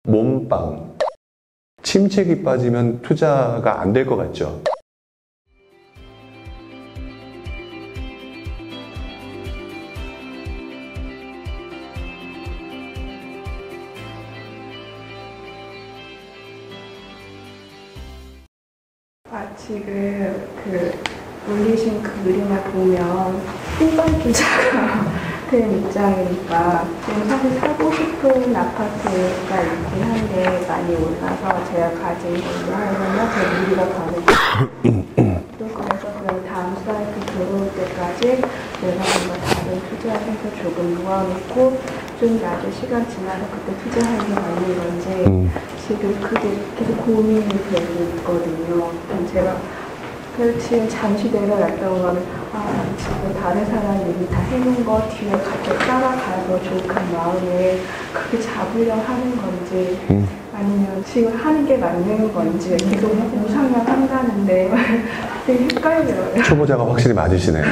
몸빵. 침체기 빠지면 투자가 안 될 것 같죠? 지금 올리신 그 그림을 보면 후발주자가 된 입장이니까 지금 사실 사고 싶은 아파트가 있긴 한데 많이 올라서 제가 가진 걸로 하려면 제 무리가 가는 그래서 그럼 다음 사이클 들어올 때까지 내가 뭔가 다른 투자해서 조금 모아놓고 좀 나중에 시간 지나서 그때 투자하는 게 맞는 건지 지금 그게 계속 고민이 되고 있거든요. 제가 지금 잠시 내려놨던 거는 지금 다른 사람 얘기 다 해놓은 거 뒤에 갑자기 따라가서 조급한 마음에 그렇게 잡으려 하는 건지 아니면 지금 하는 게 맞는 건지 계속 우상향 한다는데 되게 헷갈려요. 초보자가 확실히 맞으시네요.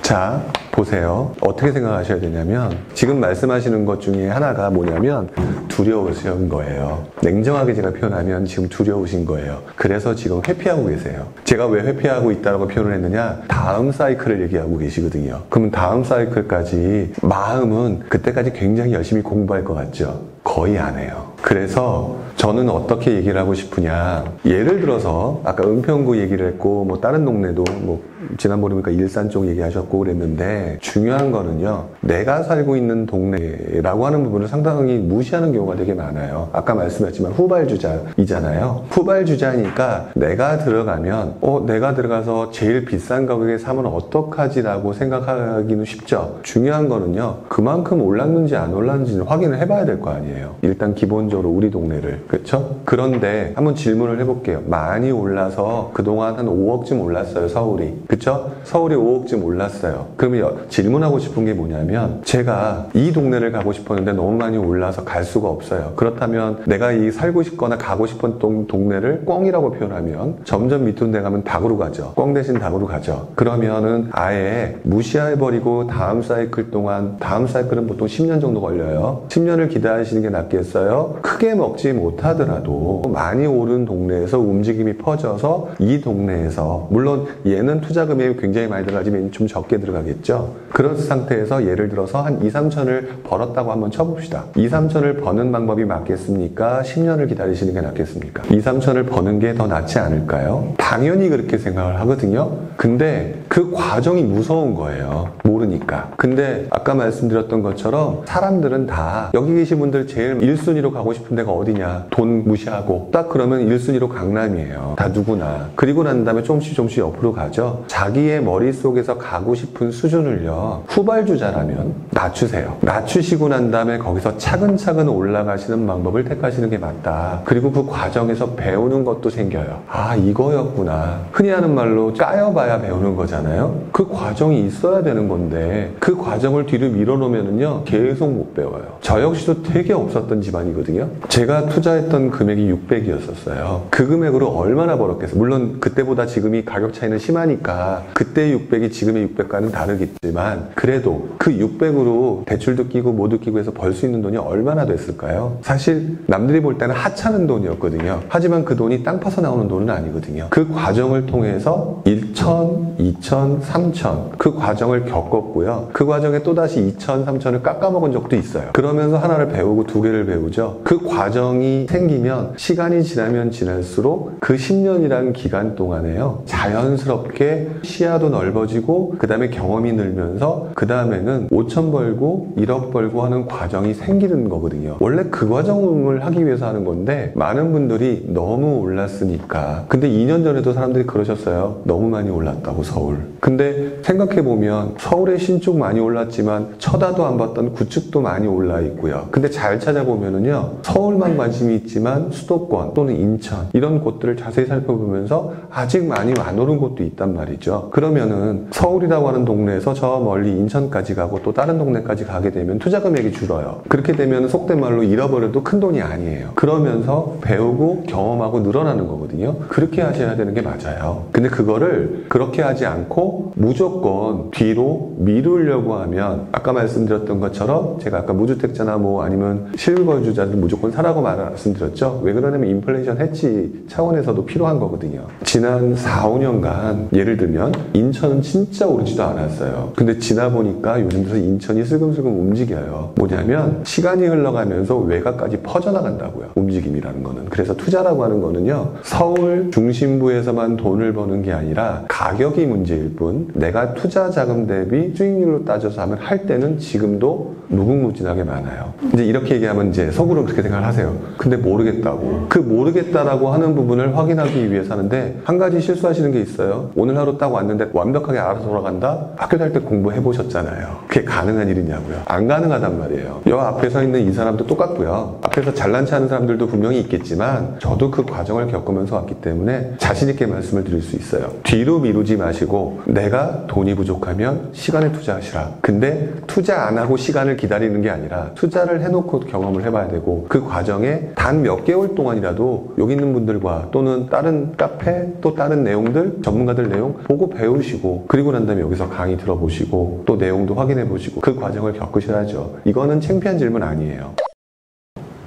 자, 보세요. 어떻게 생각하셔야 되냐면 지금 말씀하시는 것 중에 하나가 뭐냐면 두려우신 거예요. 냉정하게 제가 표현하면 지금 두려우신 거예요. 그래서 지금 회피하고 계세요. 제가 왜 회피하고 있다고 표현을 했느냐? 다음 사이클을 얘기하고 계시거든요. 그러면 다음 사이클까지 마음은 그때까지 굉장히 열심히 공부할 것 같죠? 거의 안 해요. 그래서 저는 어떻게 얘기를 하고 싶으냐, 예를 들어서 아까 은평구 얘기를 했고 뭐 다른 동네도 뭐 지난번에 보니까 일산 쪽 얘기하셨고 그랬는데 중요한 거는요, 내가 살고 있는 동네라고 하는 부분을 상당히 무시하는 경우가 되게 많아요. 아까 말씀하셨지만 후발주자이잖아요. 후발주자니까 내가 들어가면 내가 들어가서 제일 비싼 가격에 사면 어떡하지라고 생각하기는 쉽죠. 중요한 거는요, 그만큼 올랐는지 안 올랐는지는 확인을 해봐야 될 거 아니에요. 일단 기본적으로 우리 동네를, 그렇죠? 그런데 한번 질문을 해볼게요. 많이 올라서 그동안 한 5억쯤 올랐어요, 서울이. 그쵸? 서울이 5억쯤 올랐어요. 그러면 질문하고 싶은 게 뭐냐면, 제가 이 동네를 가고 싶었는데 너무 많이 올라서 갈 수가 없어요. 그렇다면 내가 이 살고 싶거나 가고 싶은 동네를 꽝이라고 표현하면 점점 밑으로 내가면 닭으로 가죠. 꽝 대신 닭으로 가죠. 그러면은 아예 무시해버리고 다음 사이클 동안, 다음 사이클은 보통 10년 정도 걸려요. 10년을 기다리시는 게 낫겠어요? 크게 먹지 못하더라도 많이 오른 동네에서 움직임이 퍼져서 이 동네에서, 물론 얘는 투자 금액이 굉장히 많이 들어가지만 좀 적게 들어가겠죠. 그런 상태에서 예를 들어서 한 2, 3천을 벌었다고 한번 쳐봅시다. 2, 3천을 버는 방법이 맞겠습니까? 10년을 기다리시는 게 낫겠습니까? 2, 3천을 버는 게 더 낫지 않을까요? 당연히 그렇게 생각을 하거든요. 근데 그 과정이 무서운 거예요. 모르니까. 근데 아까 말씀드렸던 것처럼 사람들은 다, 여기 계신 분들 제일 1순위로 가고 싶은 데가 어디냐? 돈 무시하고 딱 그러면 1순위로 강남이에요. 다 누구나. 그리고 난 다음에 조금씩 옆으로 가죠. 자기의 머릿속에서 가고 싶은 수준을요, 후발주자라면 낮추세요. 낮추시고 난 다음에 거기서 차근차근 올라가시는 방법을 택하시는 게 맞다. 그리고 그 과정에서 배우는 것도 생겨요. 아, 이거였구나. 흔히 하는 말로 까여봐야 배우는 거잖아요. 그 과정이 있어야 되는 건데 그 과정을 뒤로 밀어놓으면요 계속 못 배워요. 저 역시도 되게 없었던 집안이거든요. 제가 투자했던 금액이 600이었었어요. 그 금액으로 얼마나 벌었겠어요. 물론 그때보다 지금이 가격 차이는 심하니까 그때 600이 지금의 600과는 다르겠지만 그래도 그 600으로 대출도 끼고 뭐도 끼고 해서 벌 수 있는 돈이 얼마나 됐을까요? 사실 남들이 볼 때는 하찮은 돈이었거든요. 하지만 그 돈이 땅 파서 나오는 돈은 아니거든요. 그 과정을 통해서 1천, 2천, 3천 그 과정을 겪었고요. 그 과정에 또다시 2천, 3천을 깎아먹은 적도 있어요. 그러면서 하나를 배우고 두 개를 배우죠. 그 과정이 생기면 시간이 지나면 지날수록 그 10년이라는 기간 동안에요, 자연스럽게 시야도 넓어지고 그 다음에 경험이 늘면서 그 다음에는 5천 벌고 1억 벌고 하는 과정이 생기는 거거든요. 원래 그 과정을 하기 위해서 하는 건데 많은 분들이 너무 올랐으니까. 근데 2년 전에도 사람들이 그러셨어요. 너무 많이 올랐다고 서울. 근데 생각해보면 서울의 신축 많이 올랐지만 쳐다도 안 봤던 구축도 많이 올라 있고요. 근데 잘 찾아보면은요, 서울만 관심이 있지만 수도권 또는 인천 이런 곳들을 자세히 살펴보면서 아직 많이 안 오른 곳도 있단 말이죠. 그러면은 서울이라고 하는 동네에서 저 멀리 인천까지 가고 또 다른 동네까지 가게 되면 투자 금액이 줄어요. 그렇게 되면 속된 말로 잃어버려도 큰 돈이 아니에요. 그러면서 배우고 경험하고 늘어나는 거거든요. 그렇게 하셔야 되는 게 맞아요. 근데 그거를 그렇게 하지 않고 무조건 뒤로 미루려고 하면 아까 말씀드렸던 것처럼, 제가 아까 무주택자나 뭐 아니면 실거주자들 무조건 사라고 말씀드렸죠. 왜 그러냐면 인플레이션 해치 차원에서도 필요한 거거든요. 지난 4, 5년간 예를 들면 인천은 진짜 오르지도 않았어요. 근데 지나 보니까 요즘 들어서 인천이 슬금슬금 움직여요. 뭐냐면 시간이 흘러가면서 외곽까지 퍼져나간다고요. 움직임이라는 거는. 그래서 투자라고 하는 거는요, 서울 중심부에서만 돈을 버는 게 아니라 가격이 문제일 뿐, 내가 투자 자금 대비 수익률로 따져서 하면 할 때는 지금도 무궁무진하게 많아요. 이제 이렇게 얘기하면 이제 속으로 그렇게 생각을 하세요. 근데 모르겠다고. 그 모르겠다라고 하는 부분을 확인하기 위해서 하는데, 한 가지 실수하시는 게 있어요. 오늘 하루 딱 왔는데 완벽하게 알아서 돌아간다? 학교 다닐 때 공부해 보셨잖아요. 그게 가능한 일이냐고요. 안 가능하단 말이에요. 여 앞에 서 있는 이 사람도 똑같고요. 앞에서 잘난 체 하는 사람들도 분명히 있겠지만, 저도 그 과정을 겪으면서 왔기 때문에 자신 있게 말씀을 드릴 수 있어요. 뒤로 미루지 마시고, 내가 돈이 부족하면 시간을 투자하시라. 근데 투자 안 하고 시간을 기다리는 게 아니라 투자를 해놓고 경험을 해봐야 되고, 그 과정에 단 몇 개월 동안이라도 여기 있는 분들과 또는 다른 카페, 또 다른 내용들, 전문가들 내용 보고 배우시고, 그리고 난 다음에 여기서 강의 들어보시고 또 내용도 확인해 보시고 그 과정을 겪으셔야죠. 이거는 창피한 질문 아니에요.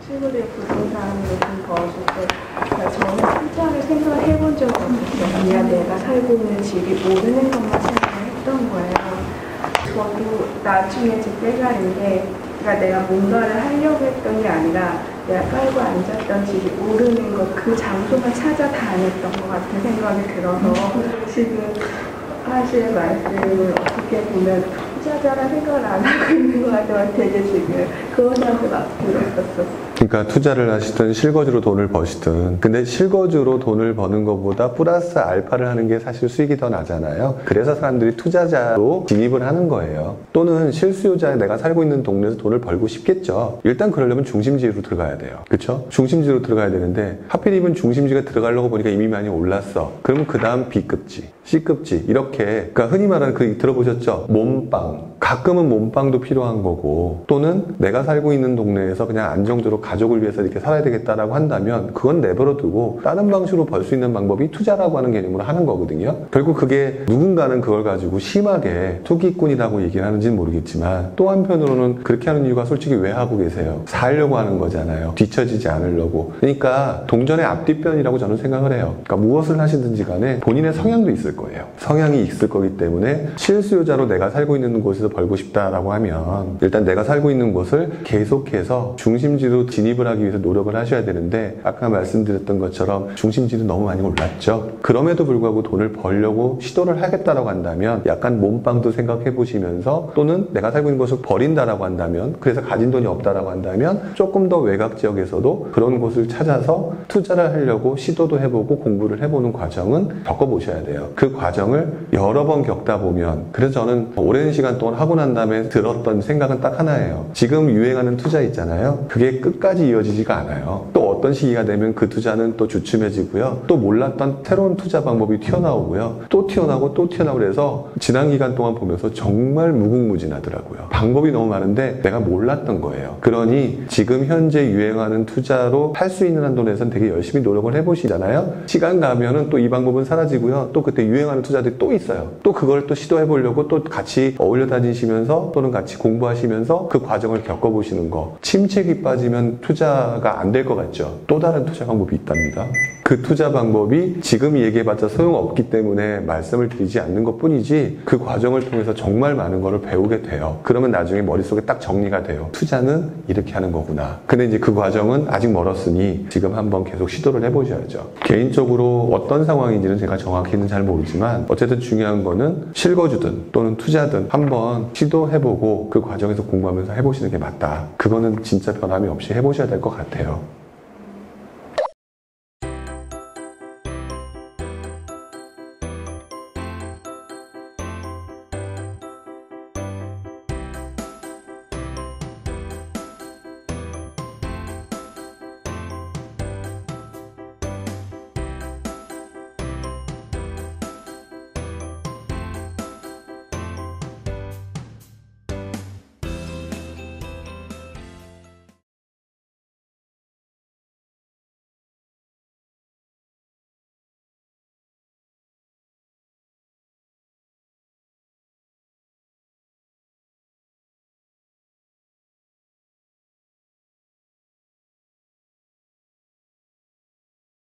친구들이 부동산으로 돈 벌었을 때 저는 투자를 생각해 본 적이 없었어요. 그냥 내가 살고 있는 집이 오르는 것만 생각을 했던 거예요. 저도 나중에 제 깨달은데, 그러니까 내가 뭔가를 하려고 했던 게 아니라 내가 깔고 앉았던 집이 오르는 것, 그 장소만 찾아다녔던 것 같은 생각이 들어서 지금 하실 말씀을 어떻게 보면 투자자라 생각을 안 하고 있는 것 같아요. 되게 지금 그런 생각이 막 들었었어요. 그러니까 투자를 하시든 실거주로 돈을 버시든, 근데 실거주로 돈을 버는 것보다 플러스 알파를 하는 게 사실 수익이 더 나잖아요. 그래서 사람들이 투자자로 진입을 하는 거예요. 또는 실수요자에 내가 살고 있는 동네에서 돈을 벌고 싶겠죠. 일단 그러려면 중심지로 들어가야 돼요. 그렇죠? 중심지로 들어가야 되는데 하필이면 중심지가 들어가려고 보니까 이미 많이 올랐어. 그러면 그 다음 B급지, C급지 이렇게, 그러니까 흔히 말하는 그 들어보셨죠? 몸빵. 가끔은 몸빵도 필요한 거고, 또는 내가 살고 있는 동네에서 그냥 안정적으로 가족을 위해서 이렇게 살아야 되겠다라고 한다면 그건 내버려 두고 다른 방식으로 벌 수 있는 방법이 투자라고 하는 개념으로 하는 거거든요. 결국 그게 누군가는 그걸 가지고 심하게 투기꾼이라고 얘기를 하는지는 모르겠지만, 또 한편으로는 그렇게 하는 이유가 솔직히 왜 하고 계세요? 살려고 하는 거잖아요. 뒤처지지 않으려고. 그러니까 동전의 앞뒷변이라고 저는 생각을 해요. 그러니까 무엇을 하시든지 간에 본인의 성향도 있을 거예요. 성향이 있을 거기 때문에 실수요자로 내가 살고 있는 곳에서 벌고 싶다라고 하면 일단 내가 살고 있는 곳을 계속해서 중심지로 진입을 하기 위해서 노력을 하셔야 되는데, 아까 말씀드렸던 것처럼 중심지도 너무 많이 올랐죠. 그럼에도 불구하고 돈을 벌려고 시도를 하겠다라고 한다면 약간 몸빵도 생각해 보시면서, 또는 내가 살고 있는 곳을 버린다라고 한다면, 그래서 가진 돈이 없다라고 한다면 조금 더 외곽 지역에서도 그런 곳을 찾아서 투자를 하려고 시도도 해보고 공부를 해보는 과정은 겪어보셔야 돼요. 그 과정을 여러 번 겪다 보면, 그래서 저는 오랜 시간 동안 하고 난 다음에 들었던 생각은 딱 하나예요. 지금 유행하는 투자 있잖아요. 그게 끝까지 이어지지가 않아요. 또 어떤 시기가 되면 그 투자는 또 주춤해지고요. 또 몰랐던 새로운 투자 방법이 튀어나오고요. 또 튀어나오고 또 튀어나오고, 그래서 지난 기간 동안 보면서 정말 무궁무진하더라고요. 방법이 너무 많은데 내가 몰랐던 거예요. 그러니 지금 현재 유행하는 투자로 할 수 있는 한도에서는 되게 열심히 노력을 해보시잖아요. 시간 가면은 또 이 방법은 사라지고요. 또 그때 유행하는 투자들이 또 있어요. 또 그걸 또 시도해보려고 또 같이 어울려 다니시면서 또는 같이 공부하시면서 그 과정을 겪어보시는 거. 침체기 빠지면 투자가 안 될 것 같죠? 또 다른 투자 방법이 있답니다. 그 투자 방법이 지금 얘기해봤자 소용없기 때문에 말씀을 드리지 않는 것 뿐이지, 그 과정을 통해서 정말 많은 거를 배우게 돼요. 그러면 나중에 머릿속에 딱 정리가 돼요. 투자는 이렇게 하는 거구나. 근데 이제 그 과정은 아직 멀었으니 지금 한번 계속 시도를 해보셔야죠. 개인적으로 어떤 상황인지는 제가 정확히는 잘 모르지만, 어쨌든 중요한 거는 실거주든 또는 투자든 한번 시도해보고 그 과정에서 공부하면서 해보시는 게 맞다. 그거는 진짜 변함이 없이 해보셔야 될 것 같아요.